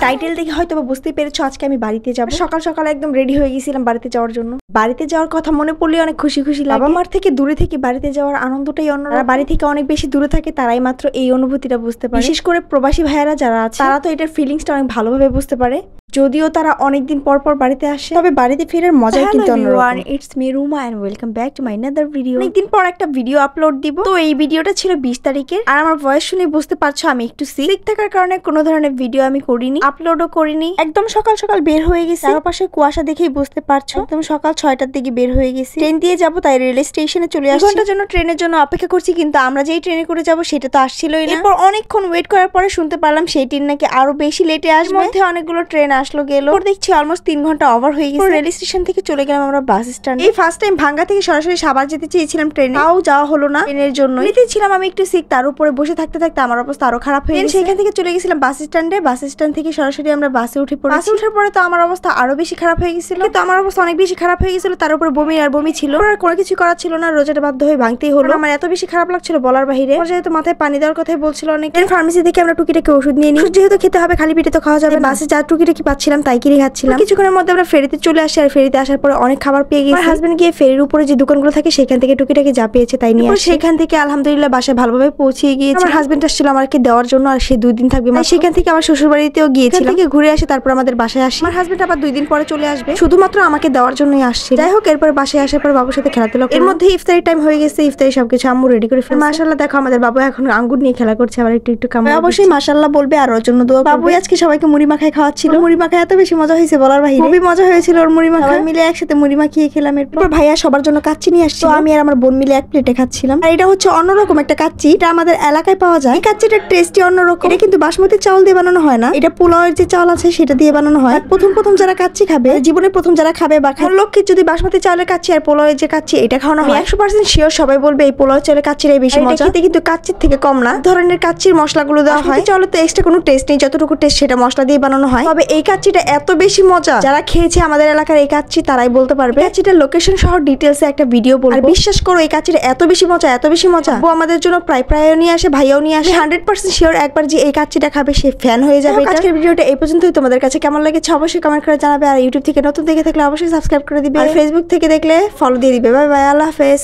Title দেখে হয়তো বুঝতেই পেরেছো আজকে আমি বাড়িতে যাব। সকাল সকাল একদম রেডি হয়ে গেছিলাম বাড়িতে যাওয়ার জন্য। বাড়িতে যাওয়ার কথা মনে পড়লে অনেক খুশি খুশি লাগে। বাবা মার থেকে দূরে থেকে বাড়িতে যাওয়ার আনন্দটাই অন্য। বাড়ি থেকে অনেক বেশি দূরে থাকে তারাই মাত্র এই অনুভূতিটা বুঝতে পারে। বিশেষ করে প্রবাসী ভাইয়েরা যারা আছে তারা তো এটার ফিলিংসটা অনেক ভালোভাবে বুঝতে পারে। যদিও তারা অনেকদিন পর পর বাড়িতে আসে, তবে বাড়িতে ফেরার মজাই কিন্তু অন্যরকম। It's me Ruma and welcome back to my another video. অনেকদিন পর একটা ভিডিও আপলোড দিব। তো এই ভিডিওটা ছিল 20 তারিখের, আর আমার ভয়েস শুনে বুঝতে পারছো আমি একটু সিক থাকার কারণে কোনো ধরনের ভিডিও আমি করিনি, আপলোডও করিনি। একদম সকাল সকাল বের হয়ে গেছি, চারপাশে কুয়াশা দেখেই বুঝতে পারছো। একদম সকাল 6টার দিকে বের হয়ে গেছি। ট্রেন দিয়ে যাব, তাই রেল স্টেশনে চলে আসছি। ঘন্টার জন্য ট্রেনের জন্য অপেক্ষা করছি, কিন্তু আমরা যেই ট্রেনে করে যাব সেটা তো আসছিলই না। এরপর অনেকক্ষণ ওয়েট করার পরে শুনতে পারলাম সেই ট্রেন নাকি আরো বেশি লেটে আসবে। মধ্যে অনেকগুলো ট্রেন আসলো গেল, অলমোস্ট 3 ঘন্টা ওভার হয়ে গেছে। রেল স্টেশন থেকে চলে গেলাম আমরা বাস স্ট্যান্ডে। এই ফার্স্ট টাইম ভাঙ্গা থেকে সরাসরি সাভার যেতে চেয়েছিলাম ট্রেনে, তাও যাওয়া হলো না ট্রেনের জন্য। নিতে ছিলাম আমি একটু সিক, তার উপরে বসে থাকতে থাকতে আমার অবস্থা আরো খারাপ হয়ে গেছে। সেখান থেকে চলে গেছিলাম বাস স্ট্যান্ডে। বাস স্ট্যান্ড থেকে সরাসরি আমরা বাসে উঠে পড়ি। বাসে ওঠার পরে তো আমার অবস্থা আরো বেশি খারাপ হয়ে গেছিল, কিন্তু আমার অবস্থা অনেক বেশি খারাপ হয়ে গেছিল। তার উপরে বমি আর বমি ছিল, আর কোনো কিছু করার ছিল না, রোজাটা বাধ্য হয়ে ভাঙতেই হলো। আমার এত বেশি খারাপ লাগছিল বলার বাহিরে। যেহেতু মাথায় পানি দেওয়ার কথাই বলছিল অনেক। ফার্মেসি থেকে আমরা টুকিটাকি ওষুধ নিয়ে নিই, যেহেতু খেতে হবে, খালি পেটে তো খাওয়া যাবে। বাসে যা টুকিটাকি পাচ্ছিলাম তাই কিনে খাচ্ছিলাম। কিছুক্ষণের মধ্যে আমরা ফেরিতে চলে আসি, আর ফেরিতে আসার পরে অনেক খাবার পেয়ে গেছি। হাজবেন্ড গিয়ে ফেরির উপরে যে দোকানগুলো থাকে সেখান থেকে টুকিটাকি যা পেয়েছে তাই নিয়ে আসে। সেখান থেকে আলহামদুলিল্লাহ বাসায় ভালোভাবে পৌঁছে গিয়েছে। আমার হাজবেন্ড আসছিল আমাকে দেওয়ার জন্য, আর সে 2 দিন থাকবে। সেখান থেকে আমার শ্বশুর বাড়িতেও গিয়েছিলাম, থেকে ঘুরে আসে তারপর আমাদের বাসায় আসি। আমার হাজবেন্ড আবার 2 দিন পরে চলে আসবে, শুধুমাত্র আমাকে দেওয়ার জন্যই আসছে। যাই হোক, এরপর বাসায় আসার পর বাবুর সাথে খেলাধুলা। এর মধ্যে ইফতারি টাইম হয়ে গেছে। ইফতারি সবকিছু আম্মু রেডি করে ফেলে। মাশাআল্লাহ, দেখো আমাদের বাবু এখন আঙ্গুর নিয়ে খেলা করছে, আবার একটু একটু কামড়। অবশ্যই মাশাআল্লাহ বলবে আর ওর জন্য দোয়া করবে। বাবু আজকে সবাইকে মুড়ি মাখায় খাওয়াচ্ছিল। মুড়ি মাখায় এত বেশি মজা হয়েছে বলার বাহিরে। খুবই মজা হয়েছিল ওর মুড়ি মাখা। সবাই মিলে একসাথে মুড়ি মাখিয়ে খেলাম। এরপর ভাইয়া সবার জন্য কাচ্চি নিয়ে আসছিল, আমি আর আমার বোন মিলে এক প্লেটে খাচ্ছিলাম। আর এটা হচ্ছে অন্যরকম একটা কাচ্চি, এটা আমাদের এলাকায় পাওয়া যায়। এই কাচ্চিটার টেস্টই অন্যরকম। এটা কিন্তু বাসমতি চাউল দিয়ে বানানো হয় না, এটা পোলাওয়ের যে চাল আছে সেটা দিয়ে বানানো হয়। প্রথম যারা কাচ্চি খাবে, জীবনে প্রথম যারা খাবে বা খায়, লক্ষ্মী যদি বাসমতি চাউলের কাচ্চি আর পোলাওয়ের যে কাচ্চি এটা খাওয়ানো হয়, 100% শিওর সবাই বলবে এই পোলাও চাউলের কাচ্চিটাই বেশি মজা। খেতে কিন্তু কাচ্চির থেকে কম না। ধরনের কাচ্চির মশলাগুলো দেওয়া হয়, চাউলে তো এক্সট্রা কোনো টেস্ট নেই, যতটুকু টেস্ট সেটা মশলা দিয়ে বানানো হয়। তবে এই কাচ্চিটা এত বেশি মজা, যারা খেয়েছে আমাদের এলাকার এই কাচ্চি তারাই বলতে পারবে। কাচ্চিটার লোকেশন সহ ডিটেইলসে একটা ভিডিও বলবো। আর বিশ্বাস করো এই কাচ্চিটা এত বেশি মজা, এত বেশি মজা। ও আমাদের জন্য প্রায় নিয়ে আসে, ভাইয়াও নিয়ে আসে। 100% শিওর একবার যে এই কাচ্চিটা খাবে সে ফ্যান হয়ে যাবে। আজকের ভিডিওটা এই পর্যন্তই। তোমাদের কাছে কেমন লেগেছে অবশ্যই কমেন্ট করে জানাবে। আর ইউটিউব থেকে নতুন দেখে থাকলে অবশ্যই সাবস্ক্রাইব করে দিবে, আর ফেসবুক থেকে দেখলে ফলো দিয়ে দিবে। বাই বাই, আল্লাহ হাফেজ।